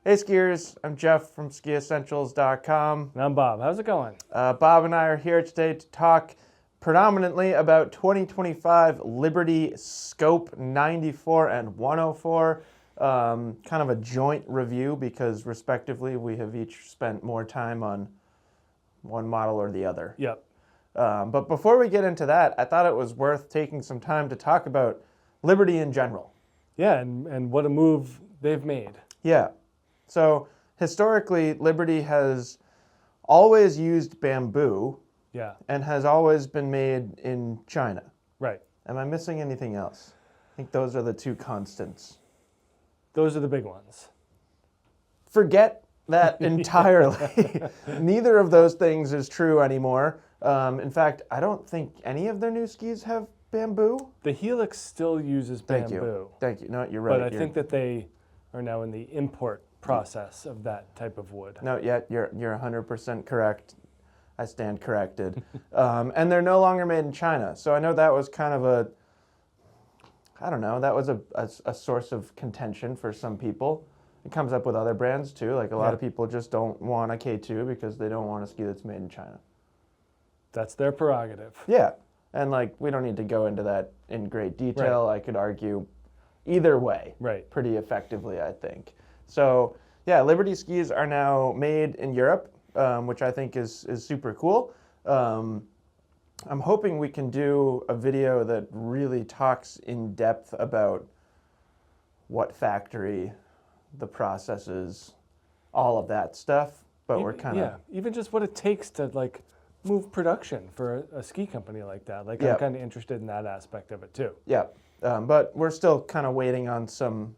Hey skiers, I'm Jeff from Skiessentials.com. And I'm Bob. How's it going? Bob and I are here today to talk predominantly about 2025 Liberty Scope 94 and 104. Kind of a joint review because respectively we have each spent more time on one model or the other. Yep. But before we get into that, I thought it was worth taking some time to talk about Liberty in general. Yeah, and what a move they've made. Yeah. So historically, Liberty has always used bamboo Yeah. and has always been made in China. Right. Am I missing anything else? I think those are the two constants. Those are the big ones. Forget that entirely. Neither of those things is true anymore. In fact, I don't think any of their new skis have bamboo. The Helix still uses bamboo. Thank you. No, you're right. But I think that they are now in the import process of that type of wood. No, yeah, you're 100% correct. I stand corrected. And they're no longer made in China. So I know that was kind of that was a source of contention for some people. It comes up with other brands too. Like a lot of people just don't want a K2 because they don't want a ski that's made in China. That's their prerogative. Yeah. And like, we don't need to go into that in great detail. Right. I could argue either way pretty effectively, I think. So yeah, Liberty skis are now made in Europe, which I think is super cool. I'm hoping we can do a video that really talks in depth about what factory, the processes, all of that stuff. But we're kind of... Yeah, even just what it takes to like move production for a ski company like that. Like I'm kind of interested in that aspect of it too. Yeah, but we're still kind of waiting on some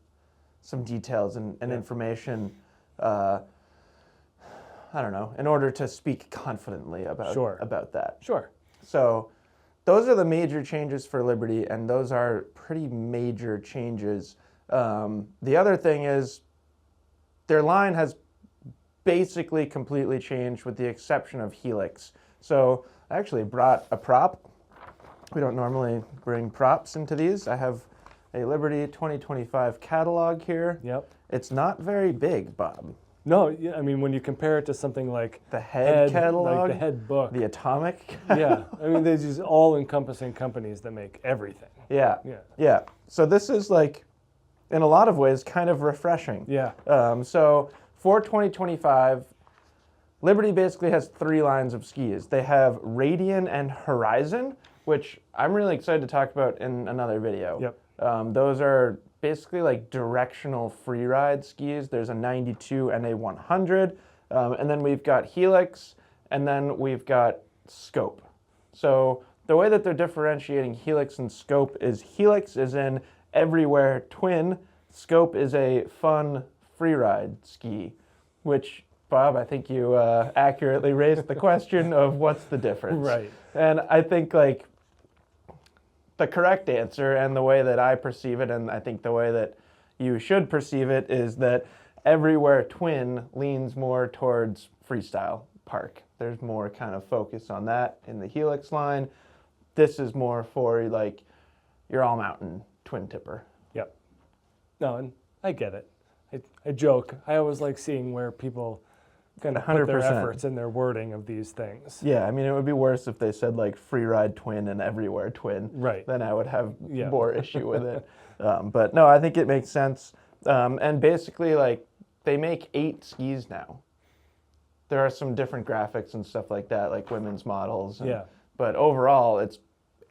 details and information, I don't know, in order to speak confidently about that. Sure. So those are the major changes for Liberty, and those are pretty major changes. The other thing is their line has basically completely changed with the exception of Helix. So I actually brought a prop. We don't normally bring props into these. I have a Liberty 2025 catalog here. Yep. It's not very big, Bob. No, yeah, I mean, when you compare it to something like the head catalog, like the head book, the Atomic. Yeah, I mean, there's these all-encompassing companies that make everything. Yeah. So this is like, in a lot of ways, kind of refreshing. Yeah. So for 2025, Liberty basically has three lines of skis. They have Radian and Horizon, which I'm really excited to talk about in another video. Yep. Those are basically like directional freeride skis. There's a 92 and a 100. And then we've got Helix, and then we've got Scope. So the way that they're differentiating Helix and Scope is Helix is in everywhere twin, Scope is a fun freeride ski, which, Bob, I think you accurately raised the question of what's the difference. Right. And I think like the correct answer, and the way that I perceive it, and I think the way that you should perceive it, is that everywhere twin leans more towards freestyle park. There's more kind of focus on that in the Helix line. This is more for like your all mountain twin tipper. Yep. No, and I get it. I joke. I always like seeing where people kind of put their 100%. efforts in their wording of these things. Yeah, I mean, it would be worse if they said like freeride twin and everywhere twin. Right. Then I would have more issue with it. But no, I think it makes sense. And basically, like, they make 8 skis now. There are some different graphics and stuff like that, like women's models. But overall, it's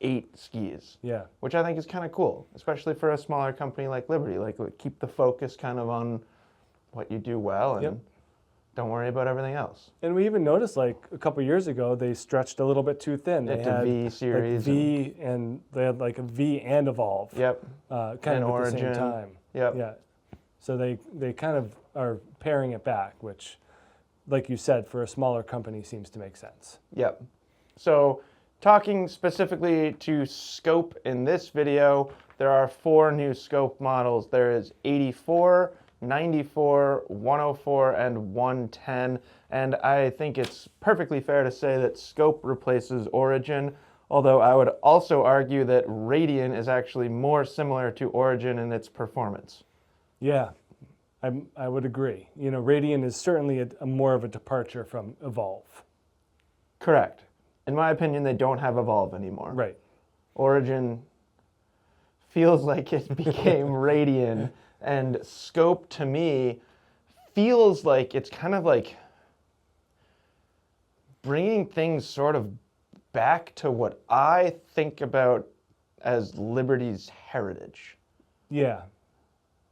8 skis. Yeah. Which I think is kind of cool, especially for a smaller company like Liberty. Like, keep the focus kind of on what you do well and don't worry about everything else. And we even noticed, like, a couple years ago, they stretched a little bit too thin. They had V series. Like V, and they had like a V and Evolve. Yep. Kind and of Origin. at the same time. Yep. Yeah. So they kind of are paring it back, which, like you said, for a smaller company seems to make sense. Yep. So talking specifically to Scope in this video, there are 4 new Scope models. There is 84, 94, 104, and 110. And I think it's perfectly fair to say that Scope replaces Origin, although I would also argue that Radian is actually more similar to Origin in its performance. Yeah. I would agree. You know, Radian is certainly a more of a departure from Evolve. Correct. In my opinion, they don't have Evolve anymore. Right. Origin feels like it became Radian, and Scope to me feels like it's kind of like bringing things sort of back to what I think about as Liberty's heritage. Yeah.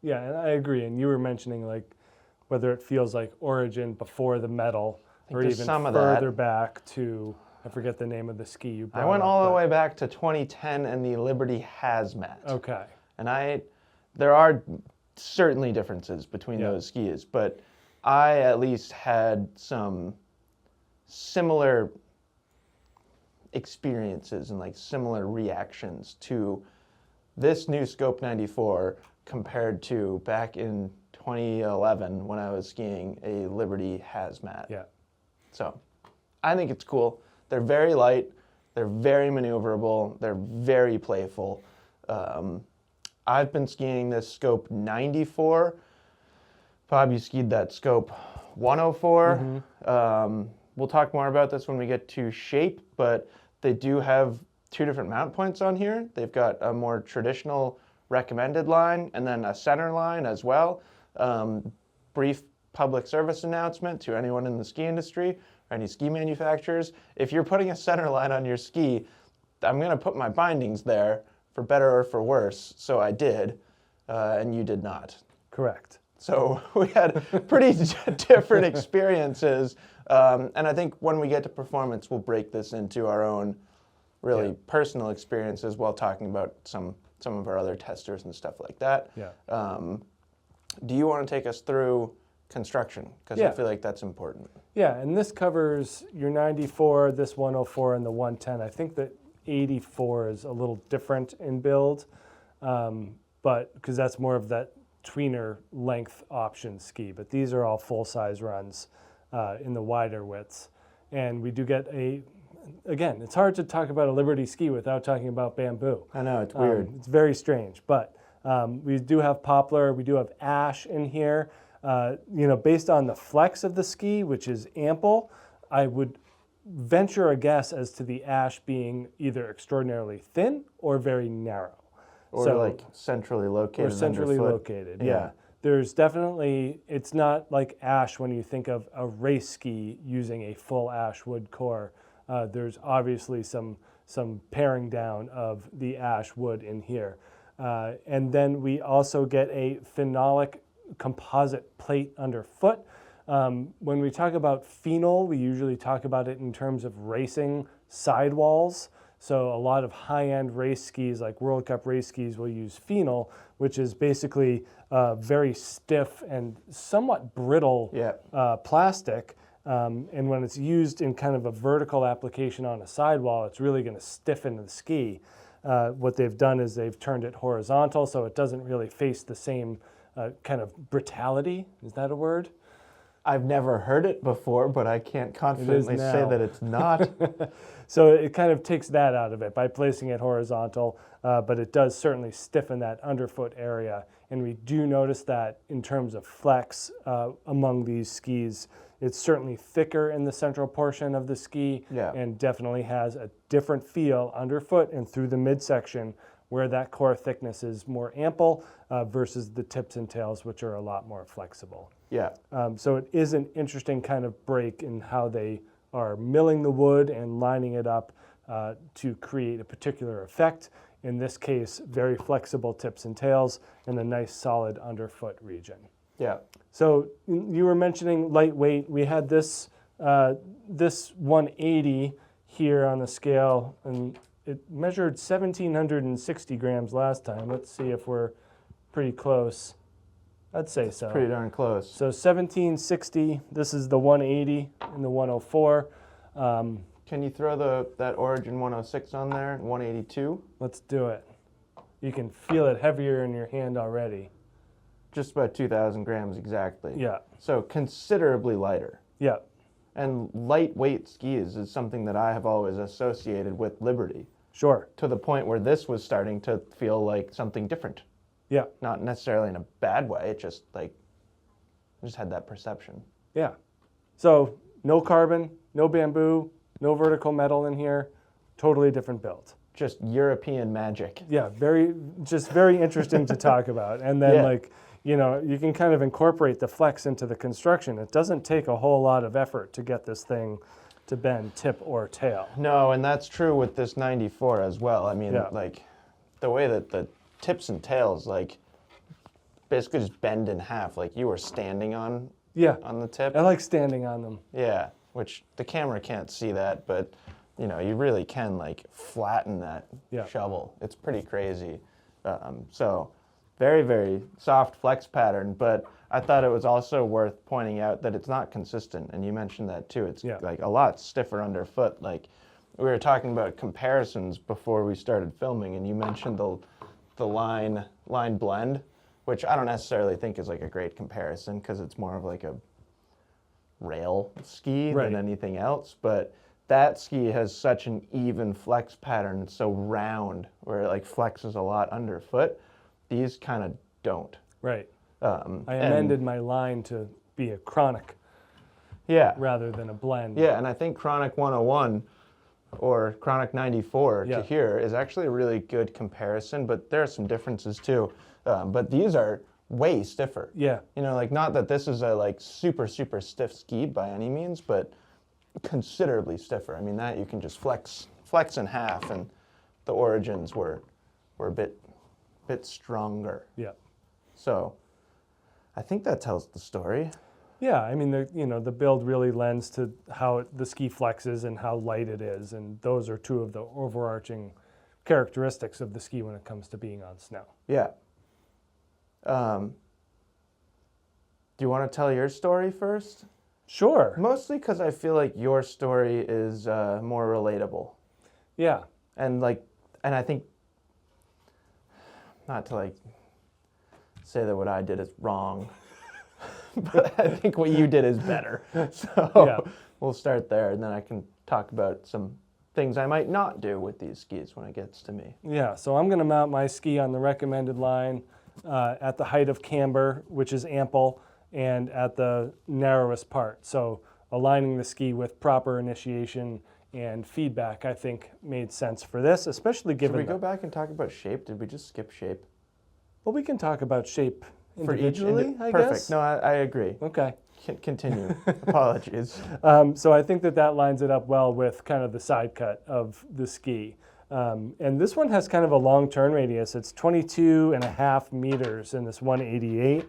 Yeah, and I agree. And you were mentioning like whether it feels like Origin before the metal or there's even some of further that. back to, I forget the name of the ski you brought I went up, all the but- way back to 2010 and the Liberty Hazmat. Okay. And there are certainly differences between those skis, but I at least had some similar experiences and like similar reactions to this new Scope 94 compared to back in 2011 when I was skiing a Liberty Hazmat. Yeah. So I think it's cool. They're very light, they're very maneuverable, they're very playful. I've been skiing this Scope 94. Bob, you skied that Scope 104. We'll talk more about this when we get to shape, but they do have two different mount points on here. They've got a more traditional recommended line and then a center line as well. Brief public service announcement to anyone in the ski industry or any ski manufacturers. If you're putting a center line on your ski, I'm going to put my bindings there for better or for worse. So I did, and you did not. Correct. So we had pretty different experiences. And I think when we get to performance, we'll break this into our own really personal experiences while talking about some of our other testers and stuff like that. Yeah. Do you want to take us through construction? Because I feel like that's important. Yeah, and this covers your 94, this 104, and the 110. I think that 84 is a little different in build, but because that's more of that tweener length option ski. But these are all full-size runs in the wider widths. And we do get again, it's hard to talk about a Liberty ski without talking about bamboo. I know, it's weird. It's very strange, but we do have poplar, we do have ash in here. Based on the flex of the ski, which is ample, I would venture a guess as to the ash being either extraordinarily thin or very narrow. Or like centrally located. Or centrally underfoot. located, yeah. There's definitely, it's not like ash when you think of a race ski using a full ash wood core. There's obviously some paring down of the ash wood in here. And then we also get a phenolic composite plate underfoot. When we talk about phenol, we usually talk about it in terms of racing sidewalls. So a lot of high-end race skis, like World Cup race skis, will use phenol, which is basically very stiff and somewhat brittle plastic. And when it's used in kind of a vertical application on a sidewall, it's really going to stiffen the ski. What they've done is they've turned it horizontal, so it doesn't really face the same kind of brutality. Is that a word? I've never heard it before, but I can't confidently say that it's not. So it kind of takes that out of it by placing it horizontal, but it does certainly stiffen that underfoot area. And we do notice that in terms of flex among these skis, it's certainly thicker in the central portion of the ski and definitely has a different feel underfoot and through the midsection where that core thickness is more ample versus the tips and tails, which are a lot more flexible. Yeah. So it is an interesting kind of break in how they are milling the wood and lining it up to create a particular effect. In this case, very flexible tips and tails and a nice solid underfoot region. Yeah. So you were mentioning lightweight. We had this 180 here on the scale, and it measured 1,760 grams last time. Let's see if we're pretty close. I'd say so. Pretty darn close. So 1760, this is the 180 and the 104. Can you throw that Origin 106 on there, 182? Let's do it. You can feel it heavier in your hand already. Just about 2,000 grams exactly. Yeah. So considerably lighter. Yeah. And lightweight skis is something that I have always associated with Liberty. Sure. To the point where this was starting to feel like something different. Yeah. Not necessarily in a bad way, it's just like I just had that perception. Yeah. So no carbon, no bamboo, no vertical metal in here. Totally different build. Just European magic. Yeah, very interesting to talk about. And then like, you know, you can kind of incorporate the flex into the construction. It doesn't take a whole lot of effort to get this thing to bend tip or tail. No, and that's true with this 94 as well. I mean, like the way that the tips and tails like basically just bend in half, like you were standing on the tip. I like standing on them. Yeah, which the camera can't see that, but you know, you really can like flatten that shovel. It's pretty crazy. So very, very soft flex pattern, but I thought it was also worth pointing out that it's not consistent, and you mentioned that too. It's like a lot stiffer underfoot. Like we were talking about comparisons before we started filming, and you mentioned the line blend, which I don't necessarily think is like a great comparison because it's more of like a rail ski than anything else, but that ski has such an even flex pattern. It's so round where it like flexes a lot underfoot. These kind of don't. Right. I amended my line to be a chronic rather than a blend. Yeah, and I think Chronic 101 or Chronic 94 to here is actually a really good comparison, but there are some differences too. But these are way stiffer. Yeah. You know, like not that this is a like super, super stiff ski by any means, but considerably stiffer. I mean, that you can just flex in half, and the origins were a bit stronger. Yeah. So I think that tells the story. Yeah, I mean, the build really lends to how the ski flexes and how light it is, and those are two of the overarching characteristics of the ski when it comes to being on snow. Yeah. Do you want to tell your story first? Sure. Mostly because I feel like your story is more relatable. Yeah. And I think, not to like say that what I did is wrong, but I think what you did is better. So we'll start there, and then I can talk about some things I might not do with these skis when it gets to me. Yeah, so I'm going to mount my ski on the recommended line at the height of camber, which is ample, and at the narrowest part. So aligning the ski with proper initiation and feedback, I think, made sense for this, especially given... Should we go back and talk about shape? Did we just skip shape? Well, we can talk about shape individually, I guess. Perfect. No, I agree. Okay. Continue. Apologies. So I think that lines it up well with kind of the side cut of the ski. And this one has kind of a long turn radius. It's 22.5 meters in this 188.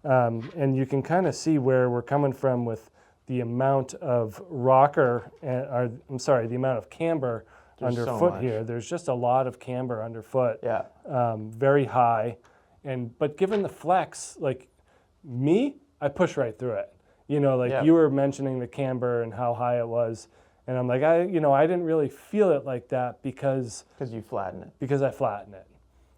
And you can kind of see where we're coming from with the amount of the amount of camber underfoot here. There's just a lot of camber underfoot. Yeah. Very high. But given the flex, like me, I push right through it. You know, like you were mentioning the camber and how high it was. And I'm like, I didn't really feel it like that because you flatten it. Because I flatten it.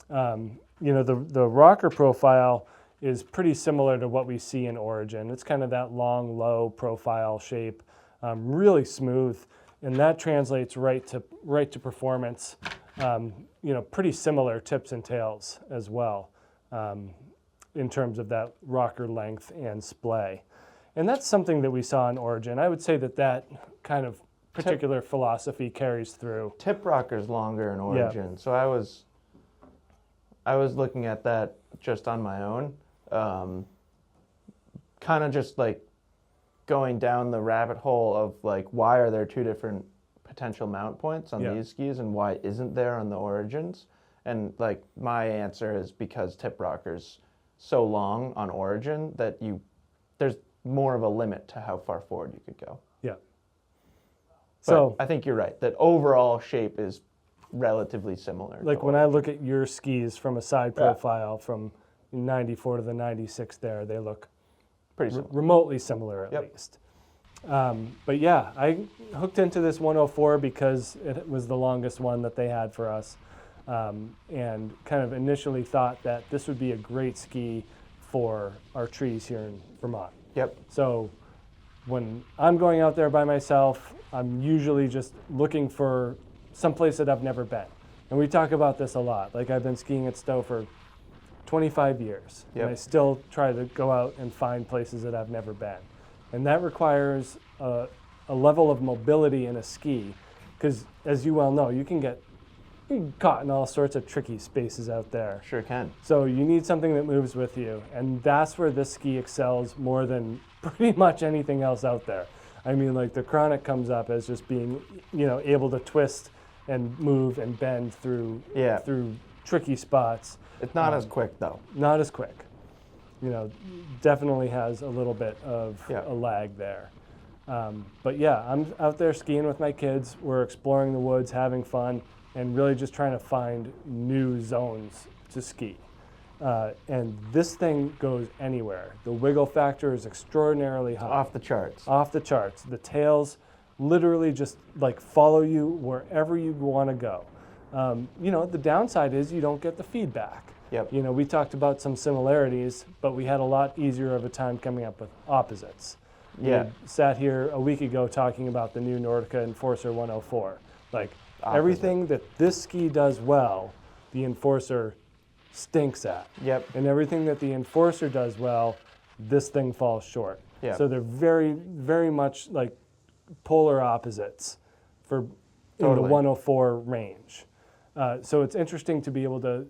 The rocker profile is pretty similar to what we see in Origin. It's kind of that long, low profile shape, really smooth, and that translates right to performance. Pretty similar tips and tails as well in terms of that rocker length and splay. And that's something that we saw in Origin. I would say that kind of particular philosophy carries through. Tip rocker's longer in Origin, so I was looking at that just on my own. Kind of just like going down the rabbit hole of like, why are there two different potential mount points on these skis and why isn't there on the Origins? And like my answer is because tip rocker's so long on Origin that there's more of a limit to how far forward you could go. Yeah. But so I think you're right, that overall shape is relatively similar. Like when I look at your skis from a side profile from 94 to the 96 there, they look pretty remotely similar at least. But yeah, I hooked into this 104 because it was the longest one that they had for us, and kind of initially thought that this would be a great ski for our trees here in Vermont. Yep. So when I'm going out there by myself, I'm usually just looking for some place that I've never been. And we talk about this a lot. Like I've been skiing at Stowe for 25 years. Yep. And I still try to go out and find places that I've never been. And that requires a level of mobility in a ski, because as you well know, you can get caught in all sorts of tricky spaces out there. Sure can. So you need something that moves with you, and that's where this ski excels more than pretty much anything else out there. I mean, like the Chronic comes up as just being, able to twist and move and bend through tricky spots. It's not as quick though. Not as quick. Definitely has a little bit of a lag there. But yeah, I'm out there skiing with my kids. We're exploring the woods, having fun, and really just trying to find new zones to ski. And this thing goes anywhere. The wiggle factor is extraordinarily high. Off the charts. Off the charts. The tails literally just like follow you wherever you want to go. The downside is you don't get the feedback. Yep. We talked about some similarities, but we had a lot easier of a time coming up with opposites. Yeah. We sat here a week ago talking about the new Nordica Enforcer 104. Like everything that this ski does well, the Enforcer stinks at. Yep. And everything that the Enforcer does well, this thing falls short. Yep. So they're very, very much like polar opposites in the 104 range. So it's interesting to be able to,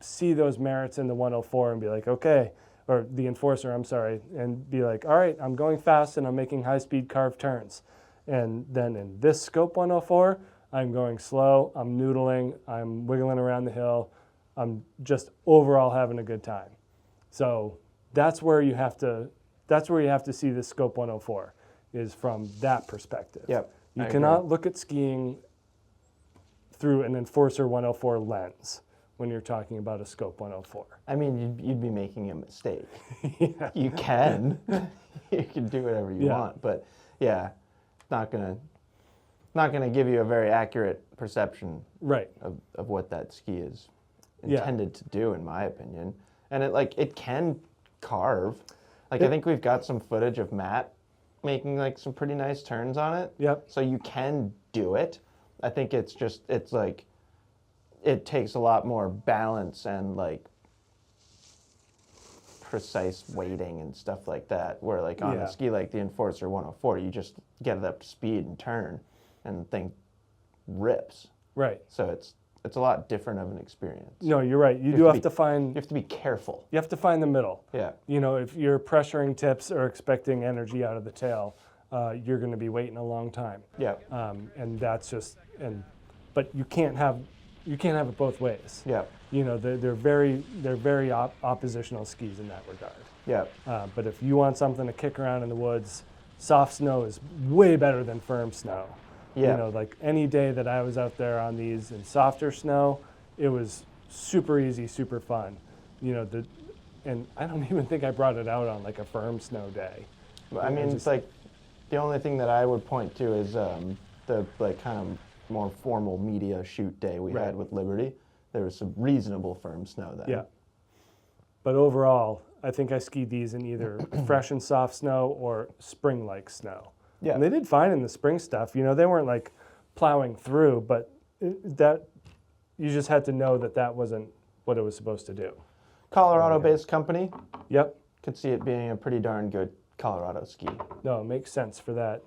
see those merits in the 104 and be like, okay, or the Enforcer, I'm sorry, and be like, all right, I'm going fast and I'm making high-speed carved turns. And then in this Scope 104, I'm going slow, I'm noodling, I'm wiggling around the hill, I'm just overall having a good time. So that's where you have to see this Scope 104, is from that perspective. Yep. You cannot look at skiing through an Enforcer 104 lens when you're talking about a Scope 104. I mean, you'd be making a mistake. Yeah. You can. You can do whatever you want, but yeah, it's not gonna give you a very accurate perception of what that ski is intended to do, in my opinion. And it can carve. I think we've got some footage of Matt making some pretty nice turns on it. Yep. So you can do it. I think it takes a lot more balance and precise weighting and stuff like that, where on a ski like the Enforcer 104, you just get it up to speed and turn and the thing rips. Right. So it's a lot different of an experience. No, you're right. You have to be careful. You have to find the middle. Yeah. If you're pressuring tips or expecting energy out of the tail, you're going to be waiting a long time. Yeah. And that's just but you can't have it both ways. Yeah. They're very oppositional skis in that regard. Yeah. But if you want something to kick around in the woods, soft snow is way better than firm snow. Yeah. Any day that I was out there on these in softer snow, it was super easy, super fun. And I don't even think I brought it out on a firm snow day. I mean, it's the only thing that I would point to is the kind of more formal media shoot day we had with Liberty. There was some reasonable firm snow then. Yeah. But overall, I think I skied these in either fresh and soft snow or spring-like snow. Yeah. And they did fine in the spring stuff. They weren't plowing through, but that you just had to know that wasn't what it was supposed to do. Colorado-based company. Yep. Could see it being a pretty darn good Colorado ski. No, it makes sense for that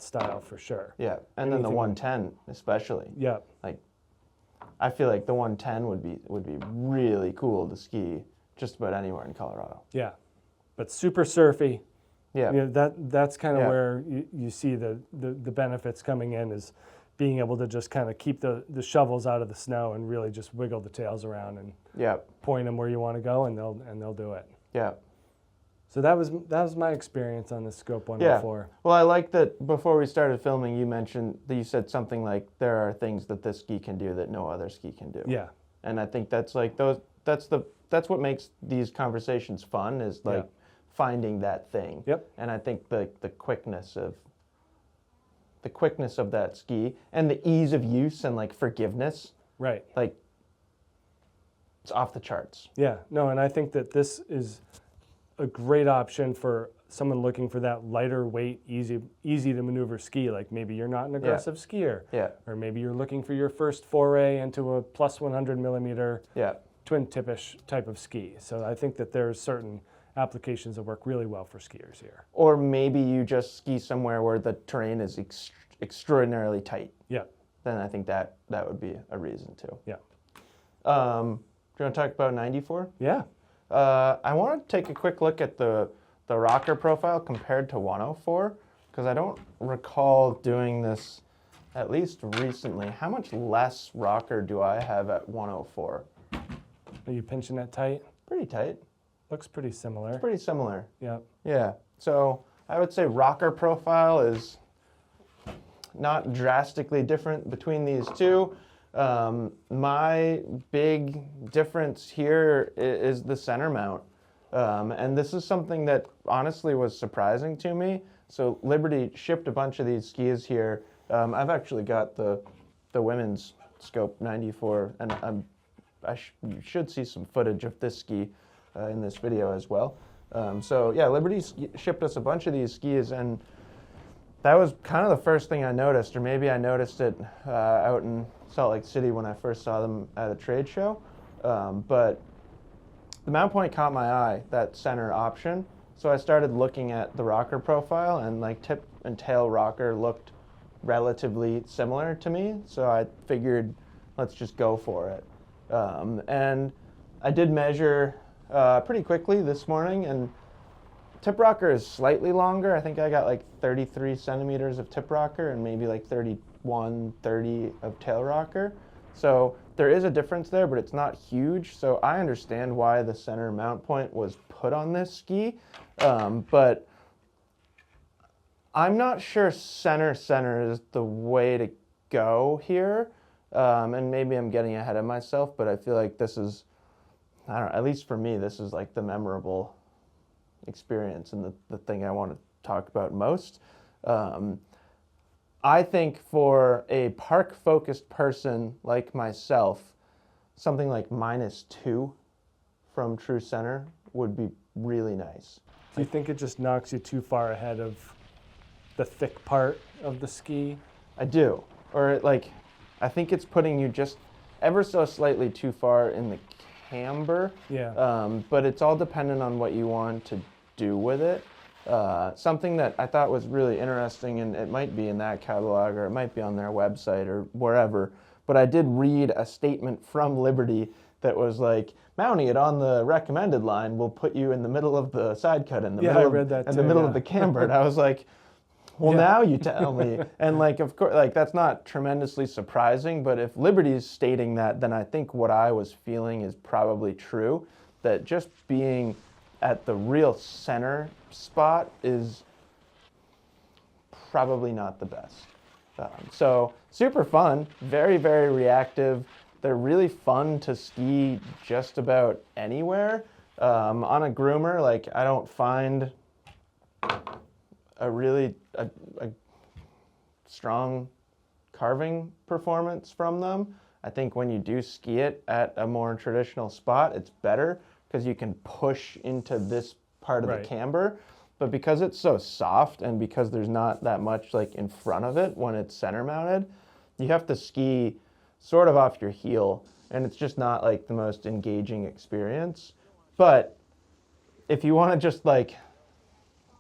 style for sure. Yeah, and then the 110 especially. Yeah. I feel like the 110 would be really cool to ski just about anywhere in Colorado. Yeah, but super surfy. Yeah. That's kind of where you see the benefits coming in, is being able to just kind of keep the shovels out of the snow and really just wiggle the tails around and point them where you want to go, and they'll do it. Yeah. So that was my experience on the Scope 104. Yeah. Well, I like that before we started filming, you said something like there are things that this ski can do that no other ski can do. Yeah. And I think that's that's what makes these conversations fun, is finding that thing. Yep. And I think the quickness of that ski and the ease of use and forgiveness. Right. It's off the charts. Yeah. No, and I think that this is a great option for someone looking for that lighter weight, easy to maneuver ski. Maybe you're not an aggressive skier. Yeah. Or maybe you're looking for your first foray into a plus 100 millimeter twin tipish type of ski. So I think that there's certain applications that work really well for skiers here. Or maybe you just ski somewhere where the terrain is extraordinarily tight. Yeah. Then I think that would be a reason too. Yeah. Do you want to talk about 94? Yeah. I want to take a quick look at the rocker profile compared to 104, because I don't recall doing this, at least recently. How much less rocker do I have at 104? Are you pinching that tight? Pretty tight. Looks pretty similar. Pretty similar. Yeah. Yeah. So I would say rocker profile is not drastically different between these two. My big difference here is the center mount. And this is something that honestly was surprising to me. So Liberty shipped a bunch of these skis here. I've actually got the women's Scope 94, and you should see some footage of this ski in this video as well. So yeah, Liberty shipped us a bunch of these skis, and that was kind of the first thing I noticed, or maybe I noticed it out in Salt Lake City when I first saw them at a trade show. But the mount point caught my eye, that center option. So I started looking at the rocker profile, and like tip and tail rocker looked relatively similar to me. So I figured, let's just go for it. And I did measure pretty quickly this morning, and tip rocker is slightly longer. I think I got like 33 centimeters of tip rocker and maybe like 31, 30 of tail rocker. So there is a difference there, but it's not huge. So I understand why the center mount point was put on this ski. But I'm not sure center is the way to go here. And maybe I'm getting ahead of myself, but I feel like this is, I don't know, at least for me, this is like the memorable experience and the thing I want to talk about most. I think for a park-focused person like myself, something like -2 from true center would be really nice. Do you think it just knocks you too far ahead of the thick part of the ski? I do. Or like, I think it's putting you just ever so slightly too far in the camber. Yeah. But it's all dependent on what you want to do with it. Something that I thought was really interesting, and it might be in that catalog or it might be on their website or wherever, but I did read a statement from Liberty that was like, mounting it on the recommended line will put you in the middle of the side cut in the Yeah, middle, I read that in too, the middle yeah. of the camber. And I was like, well, Yeah. now you tell me. And like, of course, like that's not tremendously surprising, but if Liberty's stating that, then I think what I was feeling is probably true, that just being at the real center spot is probably not the best. So super fun, very, very reactive. They're really fun to ski just about anywhere. On a groomer, like I don't find a strong carving performance from them. I think when you do ski it at a more traditional spot, it's better because you can push into this part of Right. the camber. But because it's so soft and because there's not that much like in front of it when it's center mounted, you have to ski sort of off your heel, and it's just not like the most engaging experience. But if you want to just like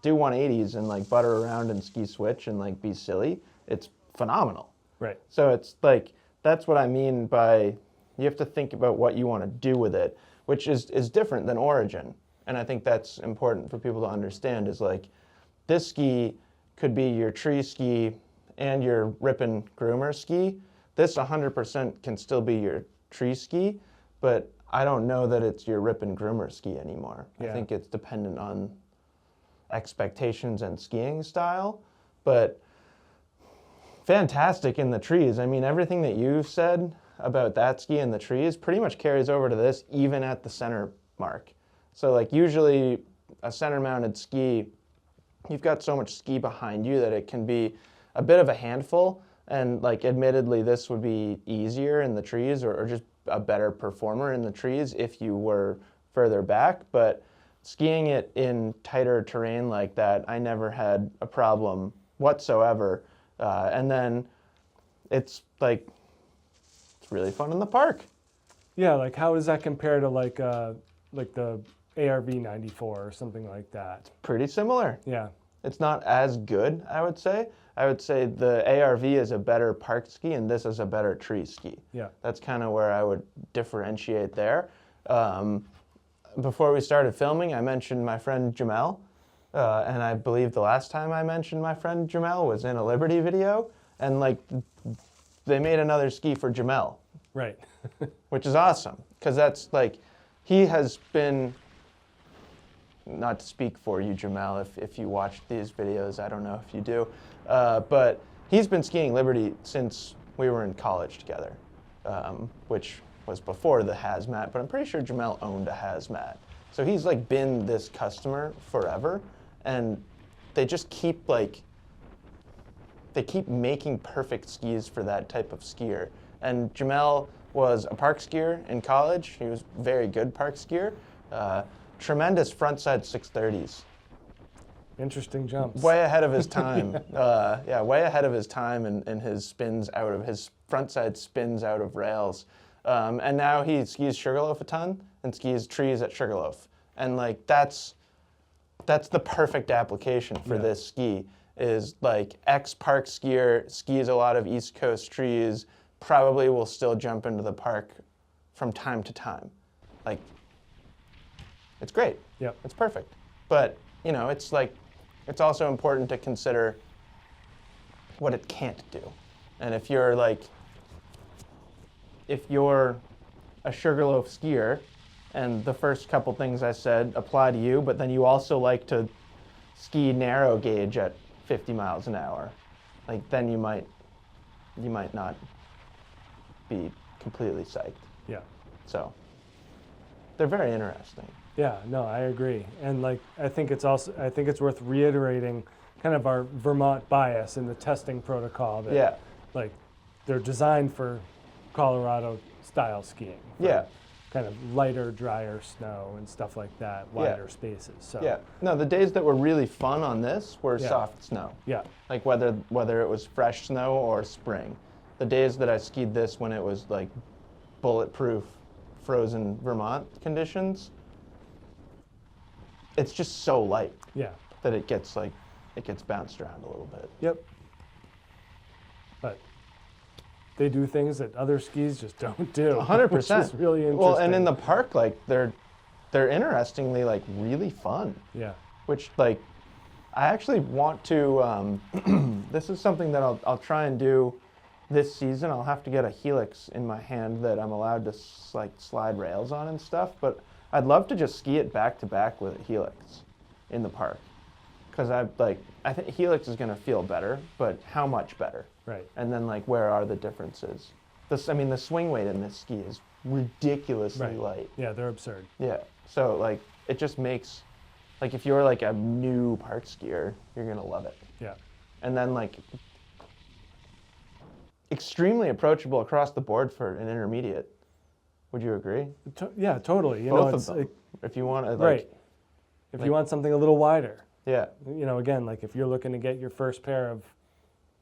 do 180s and like butter around and ski switch and like be silly, it's phenomenal. Right. So it's like, that's what I mean by you have to think about what you want to do with it, which is different than Origin. And I think that's important for people to understand, is like this ski could be your tree ski and your Rippin' groomer ski. This 100% can still be your tree ski, but I don't know that it's your Rippin' groomer ski anymore. Yeah. I think it's dependent on expectations and skiing style, but fantastic in the trees. I mean, everything that you said about that ski in the trees pretty much carries over to this, even at the center mark. So like usually a center mounted ski, you've got so much ski behind you that it can be a bit of a handful. And like admittedly, this would be easier in the trees or just a better performer in the trees if you were further back. But skiing it in tighter terrain like that, I never had a problem whatsoever. And then it's like, it's really fun in the park. Yeah, like how does that compare to like the ARV 94 or something like that? Pretty similar. Yeah. It's not as good, I would say. I would say the ARV is a better park ski and this is a better tree ski. Yeah. That's kind of where I would differentiate there. Before we started filming, I mentioned my friend Jamel. And I believe the last time I mentioned my friend Jamel was in a Liberty video. And like, they made another ski for Jamel. Right. Which is awesome. Because that's like, he has been, not to speak for you, Jamel, if you watch these videos, I don't know if you do, but he's been skiing Liberty since we were in college together, which was before the hazmat, but I'm pretty sure Jamel owned a hazmat. So he's like been this customer forever, and they just keep like, they keep making perfect skis for that type of skier. And Jamel was a park skier in college. He was a very good park skier. Tremendous frontside 630s. Interesting jumps. Way ahead of his time. Yeah, way ahead of his time in his spins out of, his frontside spins out of rails. And now he skis Sugarloaf a ton and skis trees at Sugarloaf. And like, that's the perfect application for this ski, is like ex-park skier, skis a lot of East Coast trees, probably will still jump into the park from time to time. Like, it's great. Yep. It's perfect. But, you know, it's like, it's also important to consider what it can't do. And if you're like, if you're a Sugarloaf skier and the first couple things I said apply to you, but then you also like to ski narrow gauge at 50 miles an hour, like then you might not be completely psyched. Yeah. So they're very interesting. Yeah, no, I agree. And like, I think it's worth reiterating kind of our Vermont bias in the testing protocol that Yeah. like they're designed for Colorado style skiing. For Yeah. Kind of lighter, drier snow and stuff like that, wider spaces. So Yeah. No, the days that were really fun on this were soft snow. yeah. Like whether it was fresh snow or spring. The days that I skied this when it was like bulletproof frozen Vermont conditions, it's just so light Yeah. that it gets bounced around a little bit. Yep. But they do things that other skis just don't do. 100%. Which is really interesting. Well, and in the park, like they're interestingly like really fun. Yeah. Which like I actually want to. This is something that I'll try and do this season. I'll have to get a Helix in my hand that I'm allowed to like slide rails on and stuff. But I'd love to just ski it back to back with a Helix in the park, because I think Helix is going to feel better, but how much better? Right. And then like where are the differences? The swing weight in this ski is ridiculously light. Yeah, they're absurd. Yeah. So like it just makes, like if you're like a new park skier, you're gonna love it. Yeah. And then like extremely approachable across the board for an intermediate. Would you agree? Yeah, totally. You Both know, of them. If you want to like, right. If you want something a little wider, yeah, you know, again, like if you're looking to get your first pair of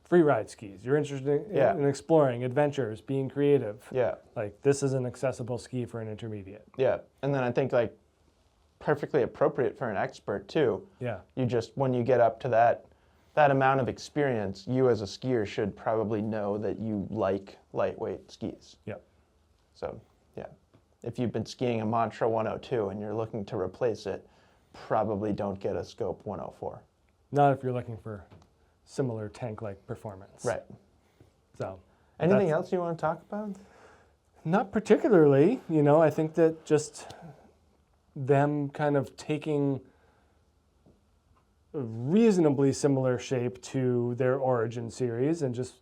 free ride skis, you're interested in exploring adventures, being creative. yeah, Like this is an accessible ski for an intermediate. yeah. And then I think like perfectly appropriate for an expert too. Yeah. You just, when you get up to that amount of experience, you as a skier should probably know that you like lightweight skis. Yep. So, yeah. If you've been skiing a Mantra 102 and you're looking to replace it, probably don't get a Scope 104. Not if you're looking for similar tank-like performance. Right. So. Anything else you want to talk about? Not particularly. You know, I think that just them kind of taking a reasonably similar shape to their Origin series and just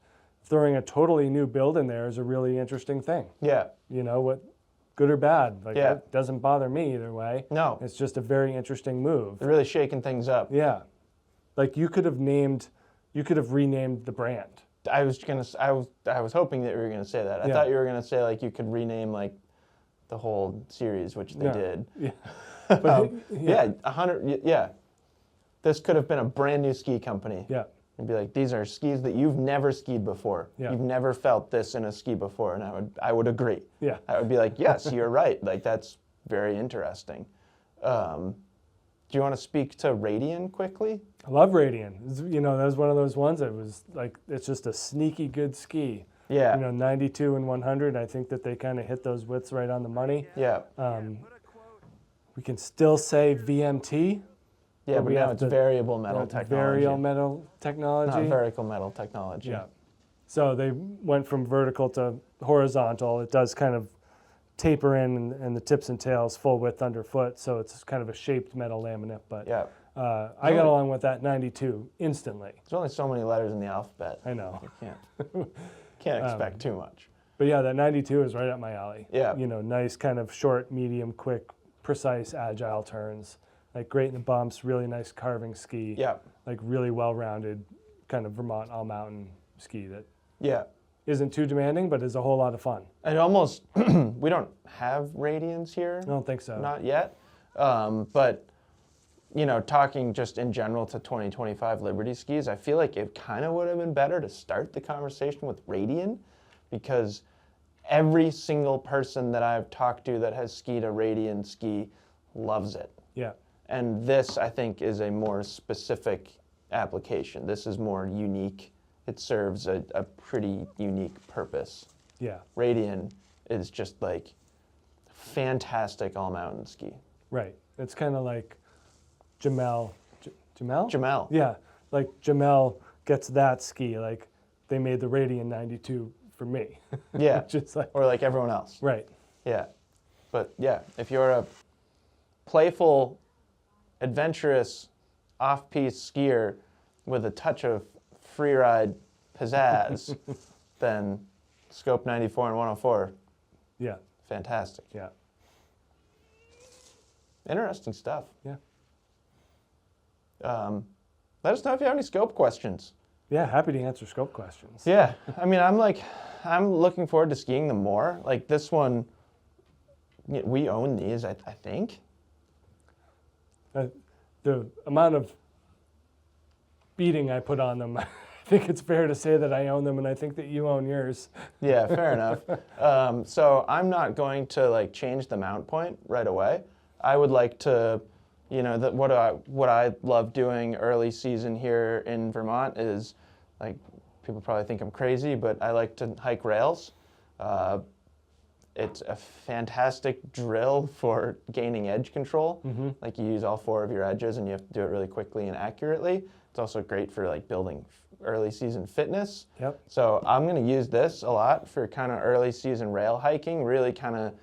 throwing a totally new build in there is a really interesting thing. Yeah. You know, what, good or bad, like Yeah. it doesn't bother me either way. No. It's just a very interesting move. They're really shaking things up. Yeah. Like you could have renamed the brand. I was hoping that you were gonna say that. I thought you were gonna say like you could rename like the whole series, which they did. Yeah. But yeah, 100. Yeah, this could have been a brand new ski company. Yeah. and be like, these are skis that you've never skied before. Yeah. You've never felt this in a ski before, and I would agree. Yeah. I would be like, yes, you're right. Like, that's very interesting. Do you want to speak to Radian quickly? I love Radian. That was one of those ones that was like, it's just a sneaky good ski. Yeah. 92 and 100. I think that they kind of hit those widths right on the money. Yeah. We can still say VMT. Yeah, but now it's variable metal technology. Variable metal technology. Not vertical metal technology. Yeah. So they went from vertical to horizontal. It does kind of taper in and the tips and tails full width underfoot, so it's kind of a shaped metal laminate. But yeah. I got along with that 92 instantly. There's only so many letters in the alphabet. I know. You can't expect too much. But yeah, that 92 is right up my alley. Yeah. Nice kind of short, medium, quick, precise, agile turns. Like great in the bumps, really nice carving ski. Yeah. Like really well-rounded kind of Vermont all-mountain ski that yeah. isn't too demanding, but is a whole lot of fun. And almost, we don't have Radians here. I don't think so. Not yet. But, talking just in general to 2025 Liberty skis, I feel like it kind of would have been better to start the conversation with Radian, because every single person that I've talked to that has skied a Radian ski loves it. Yeah. And this, I think, is a more specific application. This is more unique. It serves a pretty unique purpose. Yeah. Radian is just like fantastic all-mountain ski. Right. It's kind of like Jamel. Jamel? Jamel. Yeah. Like Jamel gets that ski. Like they made the Radian 92 for me. Yeah. Just like, or like everyone else. right. Yeah. But yeah, if you're a playful, adventurous, off-piste skier with a touch of freeride pizzazz, then Scope 94 and 104, Yeah. fantastic. Yeah. Interesting stuff. Yeah. Let us know if you have any scope questions. Yeah. Happy to answer scope questions. Yeah, I mean, I'm looking forward to skiing them more. Like this one, we own these, I think. The amount of beating I put on them, I think it's fair to say that I own them, and I think that you own yours. Yeah, fair enough. So I'm not going to like change the mount point right away. I would like to, what I love doing early season here in Vermont is, like, people probably think I'm crazy, but I like to hike rails. It's a fantastic drill for gaining edge control. Mm-hmm. Like you use all 4 of your edges and you have to do it really quickly and accurately. It's also great for like building early season fitness. Yep. So I'm going to use this a lot for kind of early season rail hiking, really kind of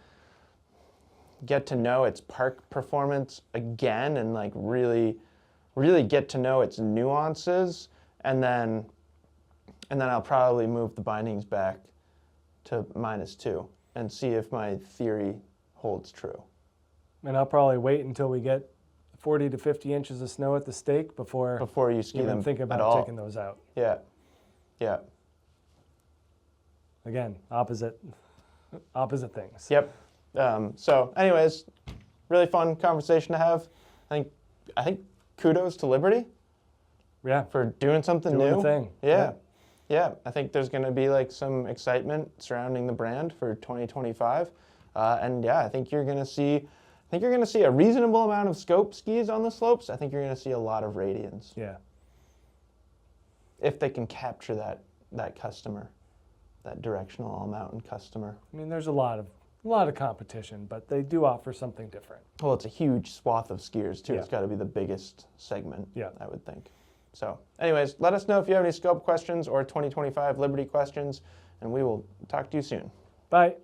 get to know its park performance again and like really get to know its nuances. And then I'll probably move the bindings back to -2 and see if my theory holds true. And I'll probably wait until we get 40 to 50 inches of snow at the stake before you ski even them think at about all. taking those out. Yeah. Yeah. Again, opposite things. Yep. So anyways, really fun conversation to have. I think kudos to Liberty Yeah. for doing something Doing new. the thing. Yeah. Yeah, I think there's going to be like some excitement surrounding the brand for 2025, and yeah, I think you're going to see a reasonable amount of scope skis on the slopes. I think you're going to see a lot of Radians. Yeah. If they can capture that customer, that directional all-mountain customer. I mean, there's a lot of competition, but they do offer something different. Well, it's a huge swath of skiers too. Yeah. It's got to be the biggest segment. Yeah. I would think. So, anyways, let us know if you have any scope questions or 2025 Liberty questions, and we will talk to you soon. Bye.